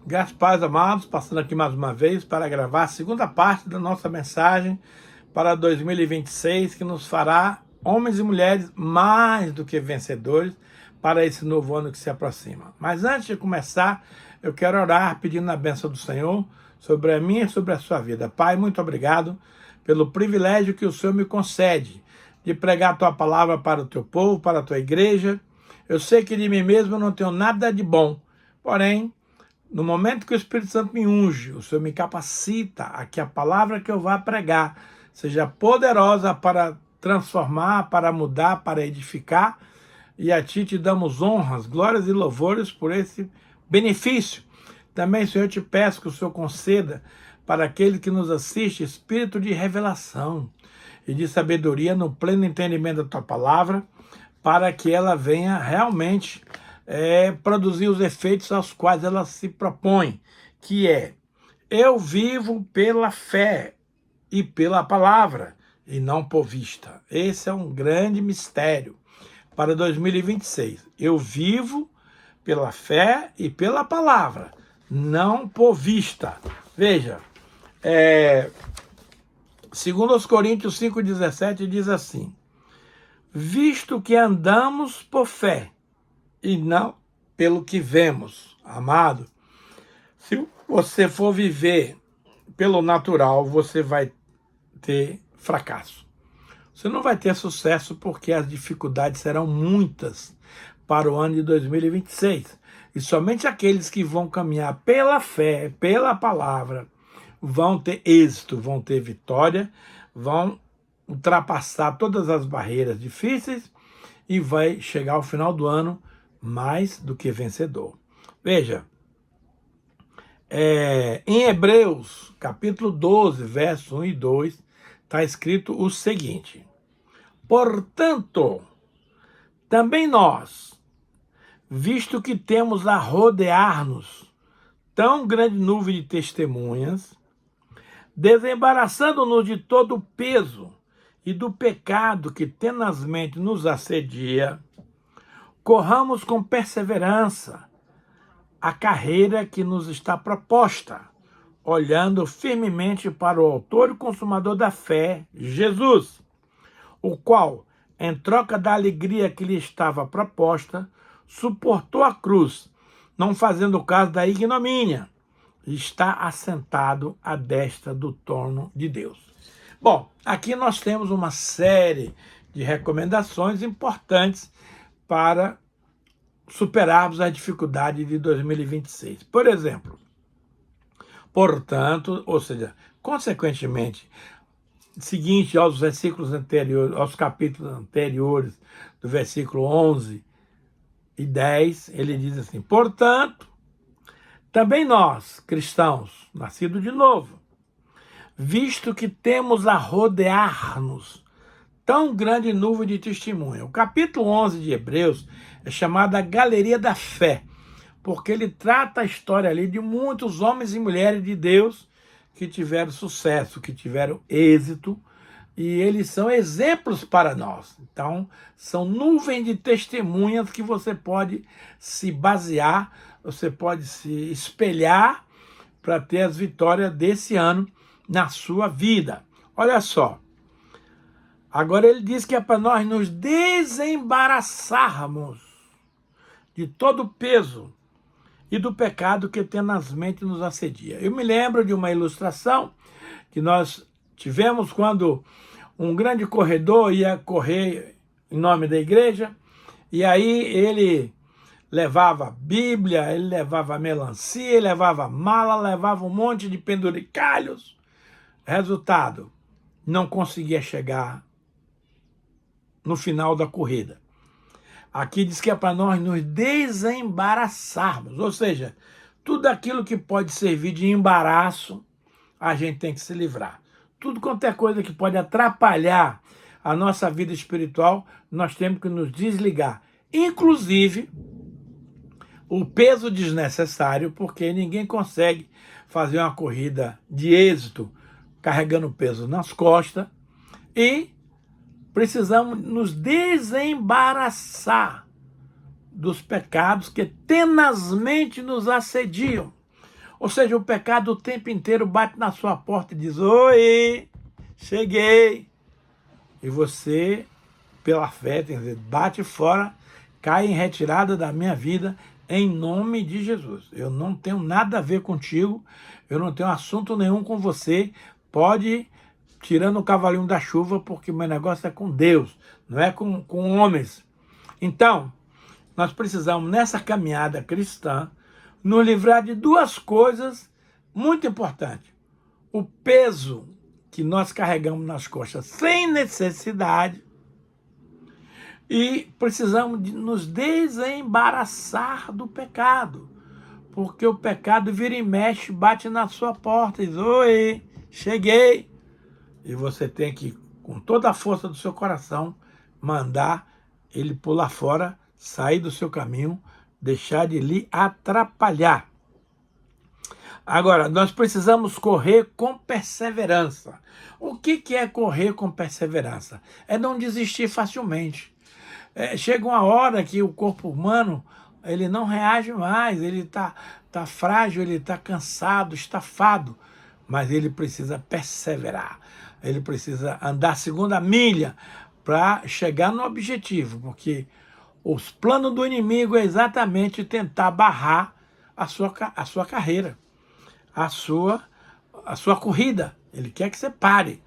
Graças e paz, amados, passando aqui mais uma vez para gravar a segunda parte da nossa mensagem para 2026, que nos fará homens e mulheres mais do que vencedores para esse novo ano que se aproxima. Mas antes de começar, eu quero orar pedindo a bênção do Senhor sobre a minha e sobre a sua vida. Pai, muito obrigado pelo privilégio que o Senhor me concede de pregar a tua palavra para o teu povo, para a tua igreja. Eu sei que de mim mesmo eu não tenho nada de bom, porém, no momento que o Espírito Santo me unge, o Senhor me capacita a que a palavra que eu vá pregar seja poderosa para transformar, para mudar, para edificar. E a Ti te damos honras, glórias e louvores por esse benefício. Também, Senhor, eu te peço que o Senhor conceda para aquele que nos assiste espírito de revelação e de sabedoria no pleno entendimento da Tua palavra, para que ela venha realmente produzir os efeitos aos quais ela se propõe, que é: eu vivo pela fé e pela palavra, e não por vista. Esse é um grande mistério para 2026. Eu vivo pela fé e pela palavra, não por vista. Veja, 2 Coríntios 5,17 diz assim: visto que andamos por fé, e não pelo que vemos. Amado, se você for viver pelo natural, você vai ter fracasso. Você não vai ter sucesso porque as dificuldades serão muitas para o ano de 2026. E somente aqueles que vão caminhar pela fé, pela palavra, vão ter êxito, vão ter vitória, vão ultrapassar todas as barreiras difíceis e vai chegar ao final do ano mais do que vencedor. Veja, em Hebreus, capítulo 12, versos 1 e 2, está escrito o seguinte: portanto, também nós, visto que temos a rodear-nos tão grande nuvem de testemunhas, desembaraçando-nos de todo o peso e do pecado que tenazmente nos assedia, corramos com perseverança a carreira que nos está proposta, olhando firmemente para o autor e consumador da fé, Jesus, o qual, em troca da alegria que lhe estava proposta, suportou a cruz, não fazendo caso da ignomínia, e está assentado à destra do trono de Deus. Bom, aqui nós temos uma série de recomendações importantes para superarmos a dificuldade de 2026. Por exemplo, portanto, ou seja, consequentemente, seguinte aos versículos anteriores, aos capítulos anteriores, do versículo 11 e 10, ele diz assim: portanto, também nós, cristãos, nascidos de novo, visto que temos a rodear-nos tão grande nuvem de testemunha. O capítulo 11 de Hebreus é chamado a Galeria da Fé, porque ele trata a história ali de muitos homens e mulheres de Deus que tiveram sucesso, que tiveram êxito, e eles são exemplos para nós. Então, são nuvens de testemunhas que você pode se basear, você pode se espelhar para ter as vitórias desse ano na sua vida. Olha só. Agora ele diz que é para nós nos desembaraçarmos de todo o peso e do pecado que tenazmente nos assedia. Eu me lembro de uma ilustração que nós tivemos quando um grande corredor ia correr em nome da igreja, e aí ele levava Bíblia, ele levava melancia, ele levava mala, levava um monte de penduricalhos. Resultado, não conseguia chegar no final da corrida. Aqui diz que é para nós nos desembaraçarmos, ou seja, tudo aquilo que pode servir de embaraço, a gente tem que se livrar. Tudo quanto é coisa que pode atrapalhar a nossa vida espiritual, nós temos que nos desligar. Inclusive, o peso desnecessário, porque ninguém consegue fazer uma corrida de êxito carregando peso nas costas, e precisamos nos desembaraçar dos pecados que tenazmente nos assediam. Ou seja, o pecado o tempo inteiro bate na sua porta e diz: oi, cheguei. E você, pela fé, tem que dizer, bate fora, cai em retirada da minha vida, em nome de Jesus. Eu não tenho nada a ver contigo, eu não tenho assunto nenhum com você, pode ir tirando o cavalinho da chuva, porque o meu negócio é com Deus, não é com homens. Então, nós precisamos, nessa caminhada cristã, nos livrar de duas coisas muito importantes. O peso que nós carregamos nas costas sem necessidade, e precisamos de nos desembaraçar do pecado, porque o pecado vira e mexe, bate na sua porta e diz: oi, cheguei. E você tem que, com toda a força do seu coração, mandar ele pular fora, sair do seu caminho, deixar de lhe atrapalhar. Agora, nós precisamos correr com perseverança. O que é correr com perseverança? É não desistir facilmente. Chega uma hora que o corpo humano ele não reage mais, ele está frágil, ele está cansado, estafado, mas ele precisa perseverar. Ele precisa andar segunda milha para chegar no objetivo, porque os planos do inimigo é exatamente tentar barrar a sua carreira, a sua corrida. Ele quer que você pare.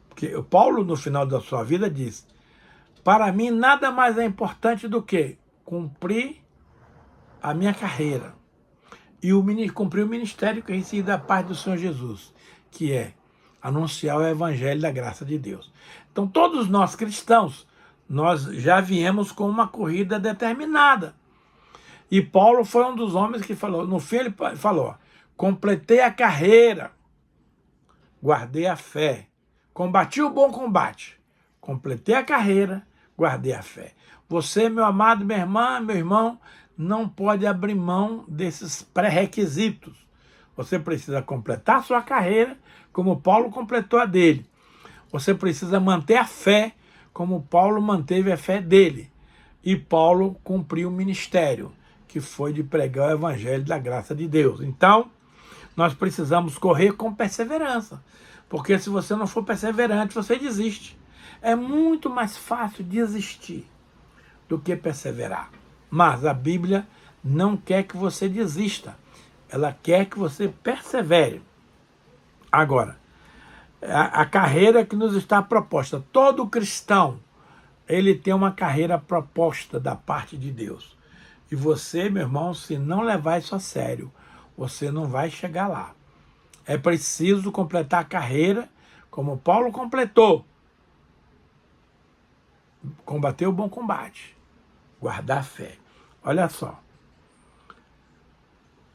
Porque o Paulo, no final da sua vida, diz: para mim, nada mais é importante do que cumprir a minha carreira e cumprir o ministério que eu recebi da parte do Senhor Jesus, que é anunciar o evangelho da graça de Deus. Então, todos nós cristãos, nós já viemos com uma corrida determinada. E Paulo foi um dos homens que falou, no fim ele falou: completei a carreira, guardei a fé, combati o bom combate, completei a carreira, guardei a fé. Você, meu amado, minha irmã, meu irmão, não pode abrir mão desses pré-requisitos. Você precisa completar a sua carreira, como Paulo completou a dele. Você precisa manter a fé, como Paulo manteve a fé dele. E Paulo cumpriu o ministério, que foi de pregar o evangelho da graça de Deus. Então, nós precisamos correr com perseverança, porque se você não for perseverante, você desiste. É muito mais fácil desistir do que perseverar. Mas a Bíblia não quer que você desista. Ela quer que você persevere. Agora, a carreira que nos está proposta, todo cristão, ele tem uma carreira proposta da parte de Deus. E você, meu irmão, se não levar isso a sério, você não vai chegar lá. É preciso completar a carreira como Paulo completou. Combater o bom combate. Guardar a fé. Olha só.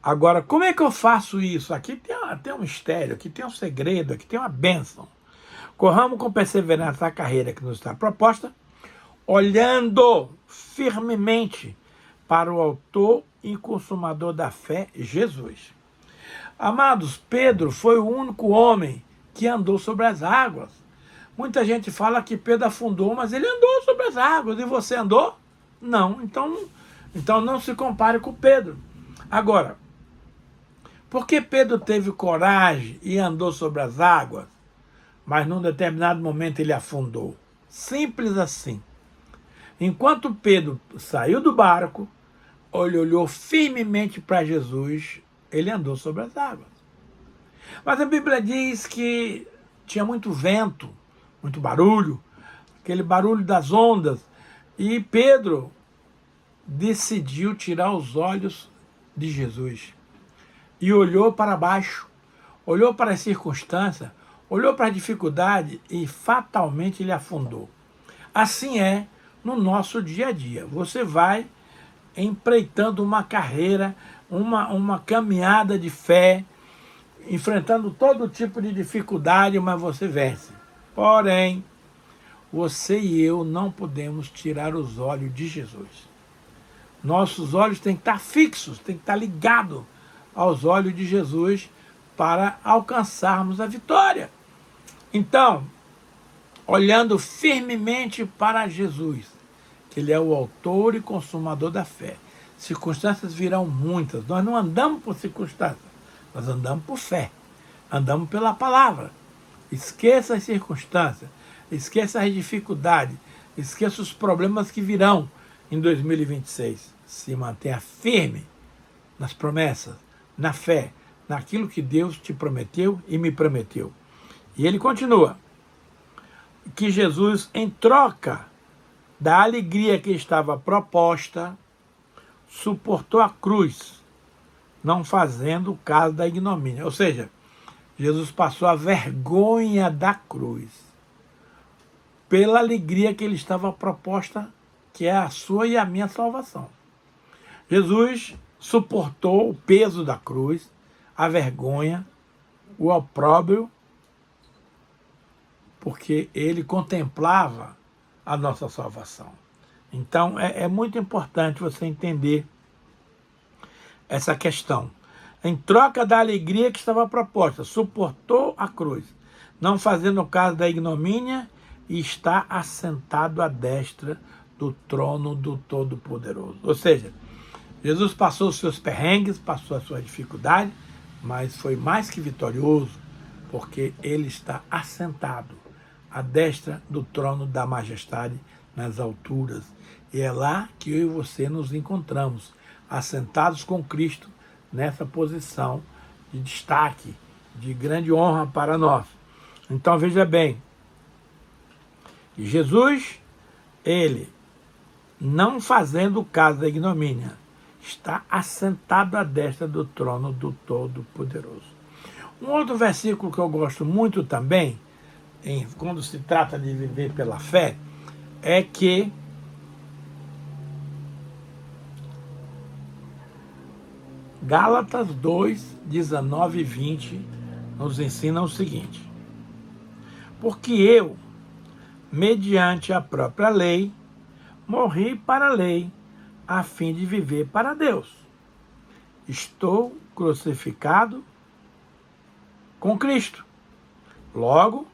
Agora, como é que eu faço isso? Aqui tem um mistério, aqui tem um segredo, aqui tem uma bênção. Corramos com perseverança a carreira que nos está proposta, olhando firmemente para o autor e consumador da fé, Jesus. Amados, Pedro foi o único homem que andou sobre as águas. Muita gente fala que Pedro afundou, mas ele andou sobre as águas. E você andou? Não. Então não se compare com Pedro. Agora, por que Pedro teve coragem e andou sobre as águas, mas num determinado momento ele afundou? Simples assim. Enquanto Pedro saiu do barco, ele olhou firmemente para Jesus, ele andou sobre as águas. Mas a Bíblia diz que tinha muito vento, muito barulho, aquele barulho das ondas, e Pedro decidiu tirar os olhos de Jesus. E olhou para baixo, olhou para as circunstâncias, olhou para a dificuldade e fatalmente ele afundou. Assim é no nosso dia a dia. Você vai empreitando uma carreira, uma caminhada de fé, enfrentando todo tipo de dificuldade, mas você vence. Porém, você e eu não podemos tirar os olhos de Jesus. Nossos olhos têm que estar fixos, têm que estar ligados aos olhos de Jesus para alcançarmos a vitória. Então, olhando firmemente para Jesus, que Ele é o autor e consumador da fé. Circunstâncias virão muitas, nós não andamos por circunstâncias, Nós andamos por fé, andamos pela palavra. Esqueça as circunstâncias, esqueça as dificuldades, esqueça os problemas que virão em 2026. Se mantenha firme nas promessas, na fé, naquilo que Deus te prometeu e me prometeu. E ele continua, que Jesus, em troca da alegria que estava proposta, suportou a cruz, não fazendo caso da ignomínia. Ou seja, Jesus passou a vergonha da cruz pela alegria que ele estava proposta, que é a sua e a minha salvação. Jesus suportou o peso da cruz, a vergonha, o opróbrio, porque ele contemplava a nossa salvação. Então, é muito importante você entender essa questão. Em troca da alegria que estava proposta, suportou a cruz, não fazendo caso da ignomínia, e está assentado à destra do trono do Todo-Poderoso. Ou seja, Jesus passou os seus perrengues, passou a sua dificuldade, mas foi mais que vitorioso, porque ele está assentado à destra do trono da majestade nas alturas. E é lá que eu e você nos encontramos, assentados com Cristo, nessa posição de destaque, de grande honra para nós. Então veja bem, Jesus, ele, não fazendo caso da ignomínia, está assentado à destra do trono do Todo-Poderoso. Um outro versículo que eu gosto muito também, quando se trata de viver pela fé, é que Gálatas 2, 19 e 20 nos ensina o seguinte: porque eu, mediante a própria lei, morri para a lei, a fim de viver para Deus. Estou crucificado com Cristo. Logo,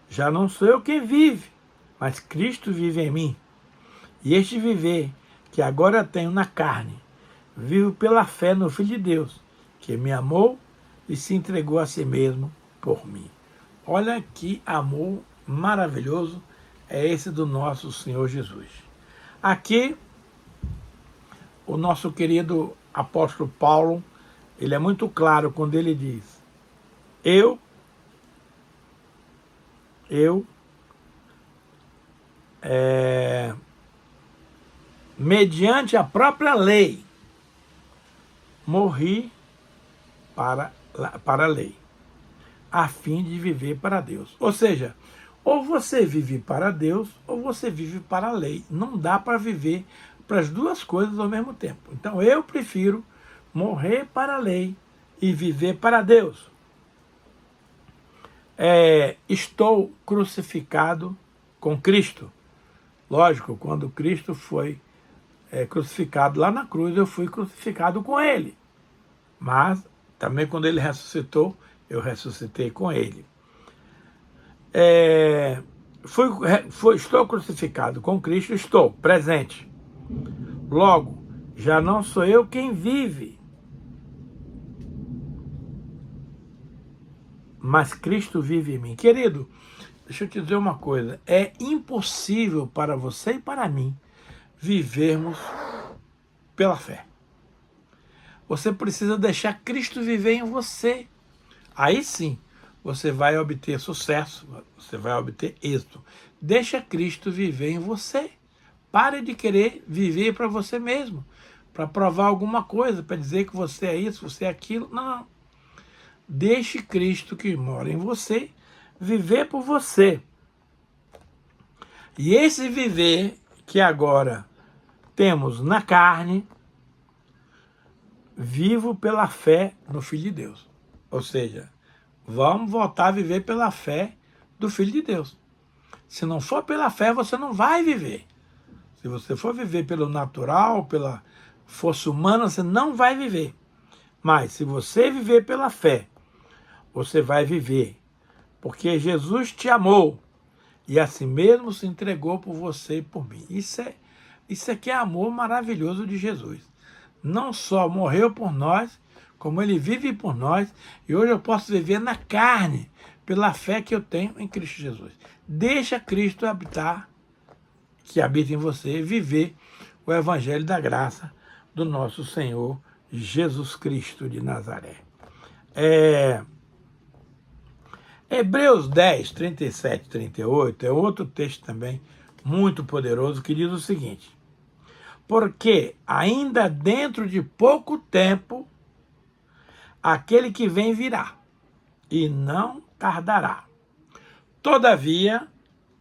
já não sou eu quem vive, mas Cristo vive em mim. E este viver que agora tenho na carne, vivo pela fé no Filho de Deus, que me amou e se entregou a si mesmo por mim. Olha que amor maravilhoso é esse do nosso Senhor Jesus. Aqui, o nosso querido apóstolo Paulo, ele é muito claro quando ele diz: eu, mediante a própria lei, morri para a lei, a fim de viver para Deus. Ou seja, ou você vive para Deus, ou você vive para a lei. Não dá para viver para as duas coisas ao mesmo tempo. Então eu prefiro morrer para a lei e viver para Deus. Estou crucificado com Cristo. Lógico, quando Cristo foi crucificado lá na cruz, eu fui crucificado com ele. Mas também quando ele ressuscitou, eu ressuscitei com ele. Estou crucificado com Cristo, estou presente. Logo, já não sou eu quem vive, mas Cristo vive em mim. Querido, deixa eu te dizer uma coisa, é impossível para você e para mim vivermos pela fé. Você precisa deixar Cristo viver em você. Aí sim, você vai obter sucesso, você vai obter êxito. Deixa Cristo viver em você. Pare de querer viver para você mesmo, para provar alguma coisa, para dizer que você é isso, você é aquilo. Não. Deixe Cristo que mora em você viver por você. E esse viver que agora temos na carne, vivo pela fé no Filho de Deus. Ou seja, vamos voltar a viver pela fé do Filho de Deus. Se não for pela fé, você não vai viver. Se você for viver pelo natural, pela força humana, você não vai viver. Mas se você viver pela fé, você vai viver. Porque Jesus te amou e a si mesmo se entregou por você e por mim. Isso aqui é amor maravilhoso de Jesus. Não só morreu por nós, como ele vive por nós, e hoje eu posso viver na carne, pela fé que eu tenho em Cristo Jesus. Deixa Cristo habitar, que habita em você, viver o evangelho da graça do nosso Senhor Jesus Cristo de Nazaré. Hebreus 10, 37 e 38 é outro texto também muito poderoso que diz o seguinte: porque ainda dentro de pouco tempo aquele que vem virá e não tardará. Todavia,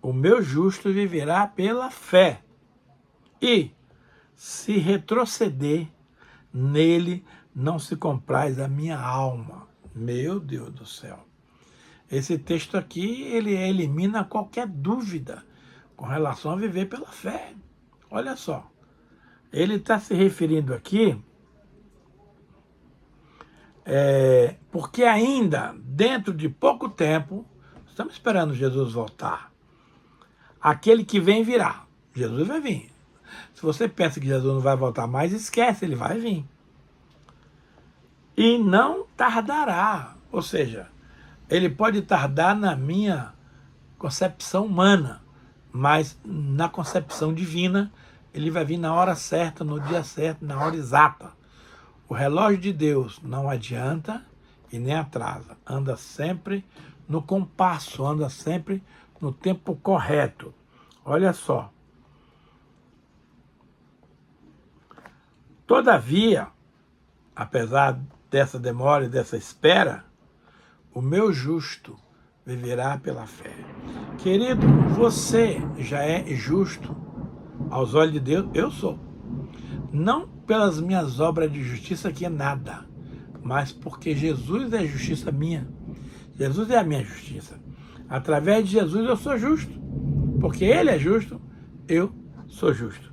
o meu justo viverá pela fé. E, se retroceder, nele não se compraz a minha alma. Meu Deus do céu. Esse texto aqui, ele elimina qualquer dúvida com relação a viver pela fé. Olha só. Ele está se referindo aqui, porque ainda dentro de pouco tempo, estamos esperando Jesus voltar. Aquele que vem virá. Jesus vai vir. Se você pensa que Jesus não vai voltar mais, esquece, ele vai vir. E não tardará. Ou seja, ele pode tardar na minha concepção humana, mas na concepção divina, ele vai vir na hora certa, no dia certo, na hora exata. O relógio de Deus não adianta e nem atrasa. Anda sempre no compasso, anda sempre no tempo correto. Olha só. Todavia, apesar dessa demora e dessa espera, o meu justo viverá pela fé. Querido, você já é justo aos olhos de Deus? Eu sou. Não pelas minhas obras de justiça, que é nada, mas porque Jesus é a justiça minha. Jesus é a minha justiça. Através de Jesus eu sou justo. Porque ele é justo, eu sou justo.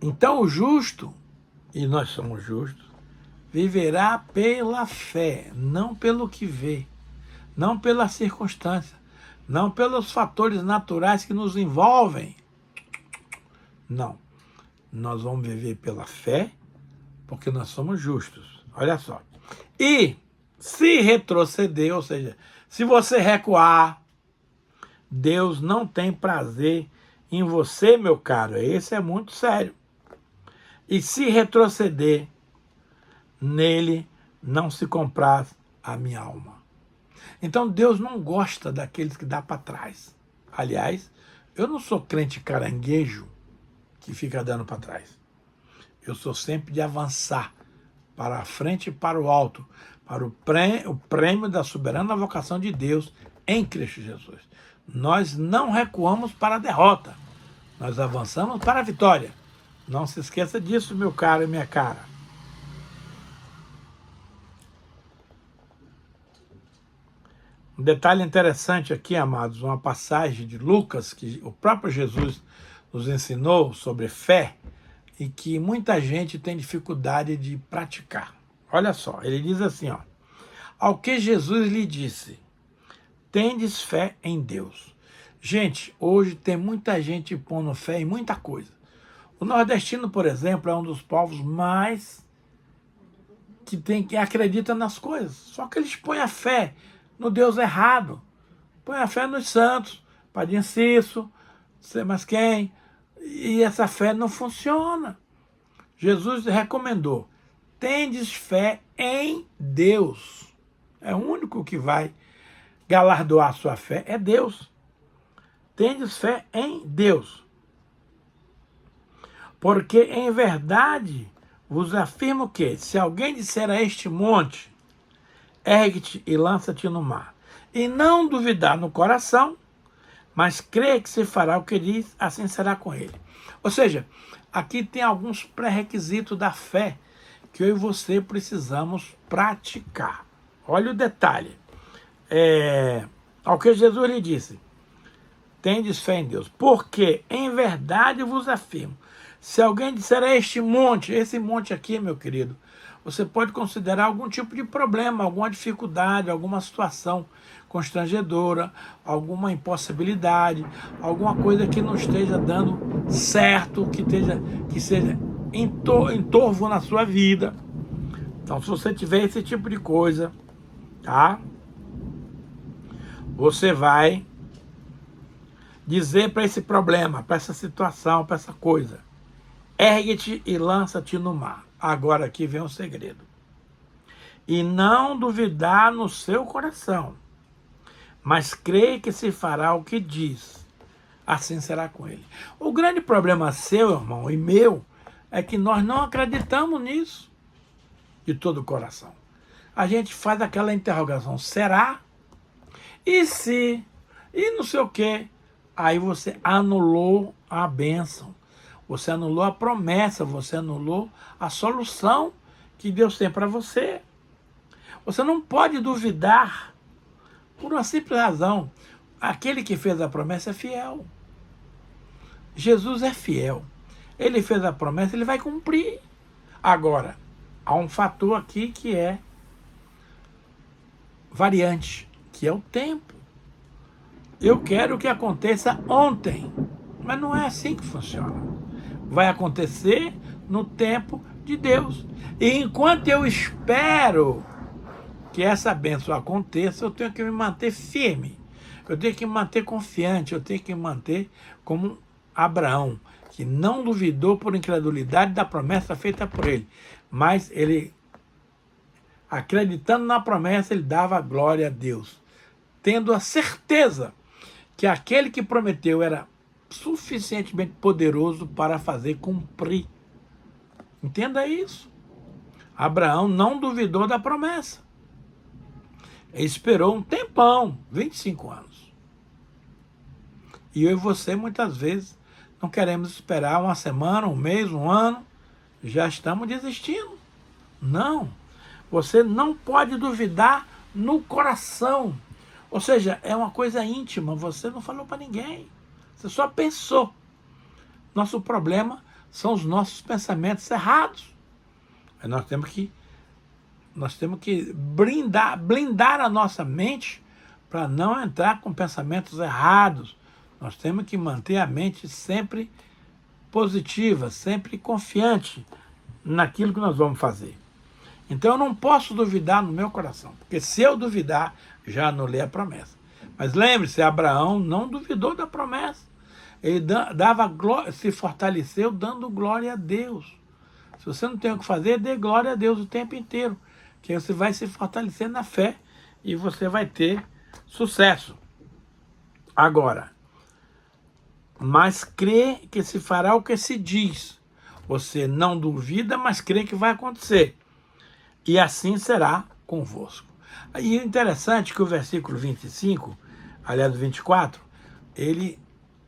Então o justo, e nós somos justos, viverá pela fé, não pelo que vê, não pela circunstância, não pelos fatores naturais que nos envolvem. Não. Nós vamos viver pela fé, porque nós somos justos. Olha só. E se retroceder, ou seja, se você recuar, Deus não tem prazer em você, meu caro. Esse é muito sério. E se retroceder, nele não se compraz a minha alma. Então Deus não gosta daqueles que dá para trás. Aliás, eu não sou crente caranguejo que fica dando para trás. Eu sou sempre de avançar para a frente e para o alto, para o prêmio da soberana vocação de Deus em Cristo Jesus. Nós não recuamos para a derrota, nós avançamos para a vitória. Não se esqueça disso, meu caro e minha cara. Um detalhe interessante aqui, amados, uma passagem de Lucas, que o próprio Jesus nos ensinou sobre fé e que muita gente tem dificuldade de praticar. Olha só, ele diz assim, ó: ao que Jesus lhe disse, tendes fé em Deus. Gente, hoje tem muita gente pondo fé em muita coisa. O nordestino, por exemplo, é um dos povos mais que acredita nas coisas. Só que eles põem a fé no Deus errado. Põe a fé nos santos, Padre Cício, sei mais quem, e essa fé não funciona. Jesus recomendou: tendes fé em Deus. É o único que vai galardoar a sua fé, é Deus. Tendes fé em Deus. Porque em verdade vos afirmo que, se alguém disser a este monte, ergue-te e lança-te no mar, e não duvidar no coração, mas crê que se fará o que diz, assim será com ele. Ou seja, aqui tem alguns pré-requisitos da fé que eu e você precisamos praticar. Olha o detalhe. Ao que Jesus lhe disse, tendes fé em Deus, porque em verdade vos afirmo, se alguém disser a este monte, esse monte aqui, meu querido, você pode considerar algum tipo de problema, alguma dificuldade, alguma situação constrangedora, alguma impossibilidade, alguma coisa que não esteja dando certo, que seja entorvo na sua vida. Então, se você tiver esse tipo de coisa, tá? Você vai dizer para esse problema, para essa situação, para essa coisa: ergue-te e lança-te no mar. Agora aqui vem o segredo. E não duvidar no seu coração, mas crê que se fará o que diz, assim será com ele. O grande problema seu, irmão, e meu, é que nós não acreditamos nisso de todo o coração. A gente faz aquela interrogação: será? E se? E não sei o quê. Aí você anulou a bênção, você anulou a promessa, você anulou a solução que Deus tem para você. Você não pode duvidar por uma simples razão: aquele que fez a promessa é fiel. Jesus é fiel. Ele fez a promessa, ele vai cumprir. Agora, há um fator aqui que é variante, que é o tempo. Eu quero que aconteça ontem, mas não é assim que funciona. Vai acontecer no tempo de Deus. E enquanto eu espero que essa bênção aconteça, eu tenho que me manter firme, eu tenho que me manter confiante, eu tenho que me manter como Abraão, que não duvidou por incredulidade da promessa feita por ele, mas ele, acreditando na promessa, ele dava glória a Deus, tendo a certeza que aquele que prometeu era suficientemente poderoso para fazer cumprir. Entenda isso. Abraão não duvidou da promessa. Ele esperou um tempão, 25 anos. E eu e você, muitas vezes, não queremos esperar uma semana, um mês, um ano, já estamos desistindo. Não. Você não pode duvidar no coração. Ou seja, é uma coisa íntima, você não falou para ninguém. Você só pensou. Nosso problema são os nossos pensamentos errados. Nós temos que blindar a nossa mente para não entrar com pensamentos errados. Nós temos que manter a mente sempre positiva, sempre confiante naquilo que nós vamos fazer. Então eu não posso duvidar no meu coração, porque se eu duvidar, já anulei a promessa. Mas lembre-se, Abraão não duvidou da promessa. Ele dava glória, se fortaleceu dando glória a Deus. Se você não tem o que fazer, dê glória a Deus o tempo inteiro, que você vai se fortalecer na fé e você vai ter sucesso. Agora, mas crê que se fará o que se diz. Você não duvida, mas crê que vai acontecer. E assim será convosco. E é interessante que o versículo 25, aliás, 24, ele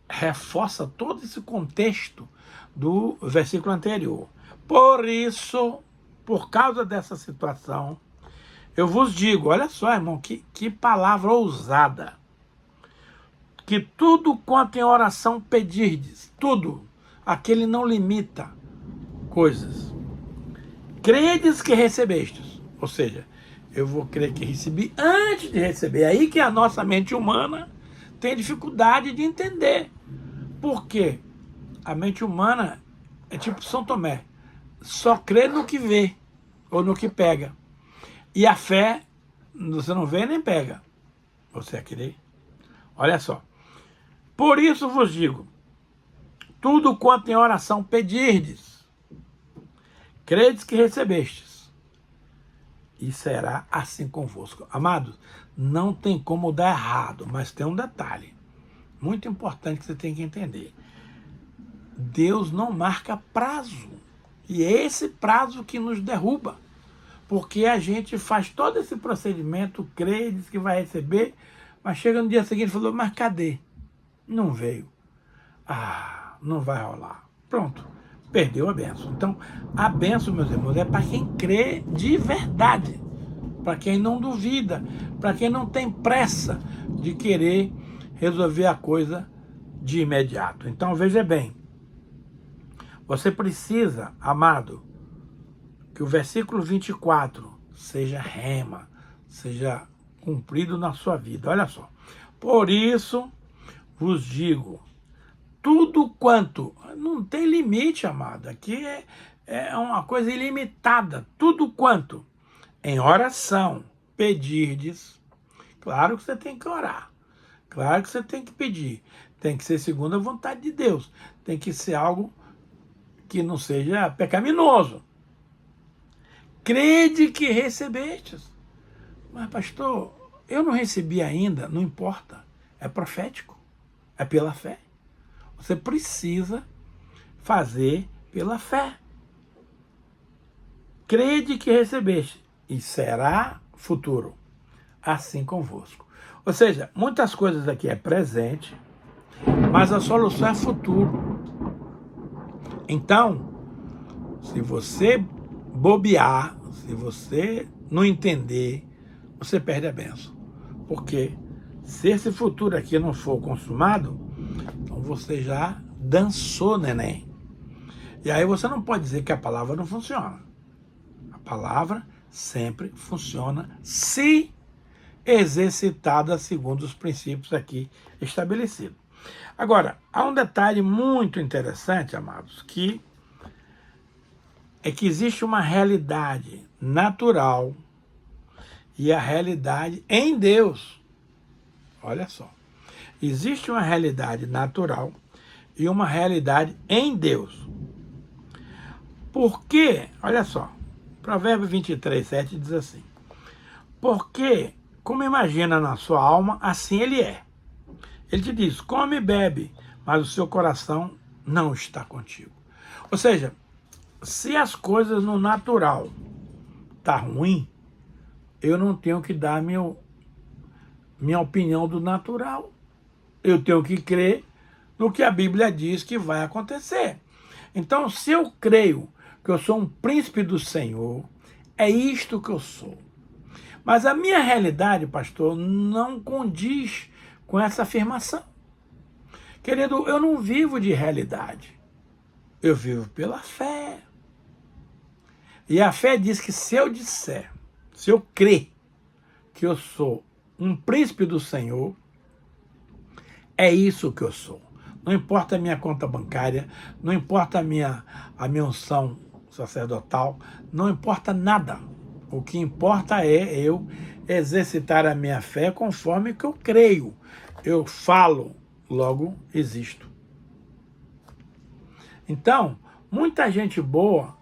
reforça todo esse contexto do versículo anterior. Por isso, por causa dessa situação, eu vos digo, olha só, irmão, que palavra ousada, que tudo quanto em oração pedirdes, tudo, aquele não limita coisas, credes que recebestes, ou seja, eu vou crer que recebi antes de receber. É aí que a nossa mente humana tem dificuldade de entender. Por quê? A mente humana é tipo São Tomé, só crê no que vê ou no que pega. E a fé, você não vê nem pega, você é crer. Olha só. Por isso vos digo, tudo quanto em oração pedirdes, credes que recebestes, e será assim convosco. Amados, não tem como dar errado, mas tem um detalhe muito importante que você tem que entender. Deus não marca prazo, e é esse prazo que nos derruba, porque a gente faz todo esse procedimento, crê, diz que vai receber, mas chega no dia seguinte e falou, mas cadê? Não veio. Ah, não vai rolar. Pronto, perdeu a bênção. Então, a bênção, meus irmãos, é para quem crê de verdade, para quem não duvida, para quem não tem pressa de querer resolver a coisa de imediato. Então, veja bem, você precisa, amado, que o versículo 24 seja rema, seja cumprido na sua vida. Olha só. Por isso vos digo, tudo quanto, não tem limite, amado, aqui é uma coisa ilimitada. Tudo quanto em oração pedirdes, claro que você tem que orar, claro que você tem que pedir, tem que ser segundo a vontade de Deus, tem que ser algo que não seja pecaminoso. Crede que recebestes. Mas, pastor, eu não recebi ainda, não importa, é profético, é pela fé. Você precisa fazer pela fé. Crede que recebeste, e será futuro, assim convosco. Ou seja, muitas coisas aqui é presente, mas a solução é futuro. Então, se você bobear, se você não entender, você perde a bênção. Porque se esse futuro aqui não for consumado, então você já dançou, neném. E aí você não pode dizer que a palavra não funciona. A palavra sempre funciona se exercitada segundo os princípios aqui estabelecidos. Agora, há um detalhe muito interessante, amados, que é que existe uma realidade natural e a realidade em Deus. Olha só. Existe uma realidade natural e uma realidade em Deus. Por quê? Olha só. Provérbios 23, 7 diz assim: porque, como imagina na sua alma, assim ele é. Ele te diz, come e bebe, mas o seu coração não está contigo. Ou seja, se as coisas no natural tá ruim, eu não tenho que dar minha opinião do natural. Eu tenho que crer no que a Bíblia diz que vai acontecer. Então, se eu creio que eu sou um príncipe do Senhor, é isto que eu sou. Mas a minha realidade, pastor, não condiz com essa afirmação. Querido, eu não vivo de realidade. Eu vivo pela fé. E a fé diz que se eu disser, se eu crer que eu sou um príncipe do Senhor, é isso que eu sou. Não importa a minha conta bancária, não importa a minha unção sacerdotal, não importa nada. O que importa é eu exercitar a minha fé conforme que eu creio. Eu falo, logo existo. Então, muita gente boa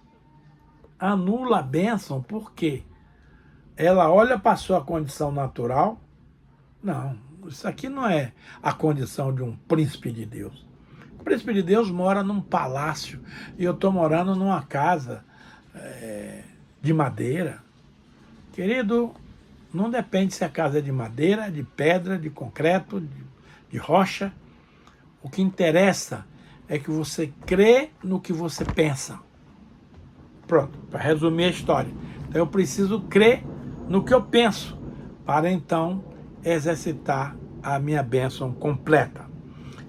anula a bênção porque ela olha para a sua condição natural. Não, isso aqui não é a condição de um príncipe de Deus. O príncipe de Deus mora num palácio e eu estou morando numa casa de madeira. Querido, não depende se a casa é de madeira, de pedra, de concreto, de rocha. O que interessa é que você crê no que você pensa. Pronto, para resumir a história. Então eu preciso crer no que eu penso, para então exercitar a minha bênção completa.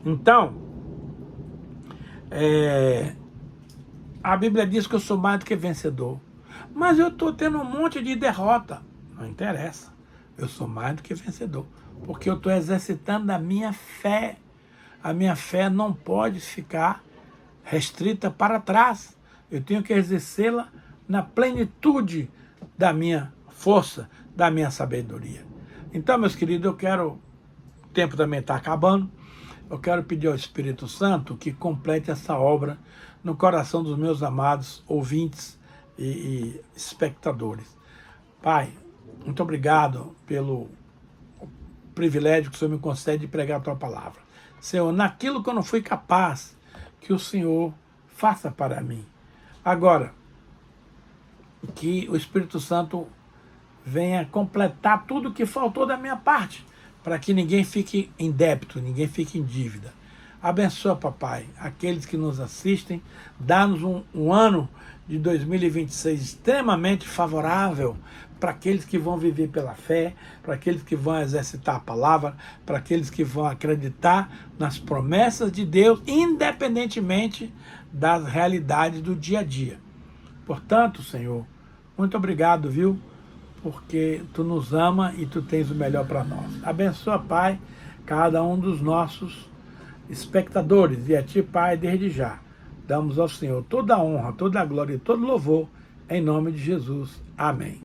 Então, a Bíblia diz que eu sou mais do que vencedor. Mas eu estou tendo um monte de derrota. Não interessa. Eu sou mais do que vencedor. Porque eu estou exercitando a minha fé. A minha fé não pode ficar restrita para trás. Eu tenho que exercê-la na plenitude da minha força, da minha sabedoria. Então, meus queridos, o tempo também está acabando, eu quero pedir ao Espírito Santo que complete essa obra no coração dos meus amados ouvintes e espectadores. Pai, muito obrigado pelo privilégio que o Senhor me concede de pregar a Tua palavra. Senhor, naquilo que eu não fui capaz, que o Senhor faça para mim. Agora, que o Espírito Santo venha completar tudo que faltou da minha parte, para que ninguém fique em débito, ninguém fique em dívida. Abençoa, papai, aqueles que nos assistem, dá-nos um ano de 2026 extremamente favorável para aqueles que vão viver pela fé, para aqueles que vão exercitar a palavra, para aqueles que vão acreditar nas promessas de Deus, independentemente das realidades do dia a dia. Portanto, Senhor, muito obrigado, viu? Porque Tu nos ama e Tu tens o melhor para nós. Abençoa, Pai, cada um dos nossos espectadores, e a Ti, Pai, desde já, Damos ao Senhor toda a honra, toda a glória e todo louvor, em nome de Jesus. Amém.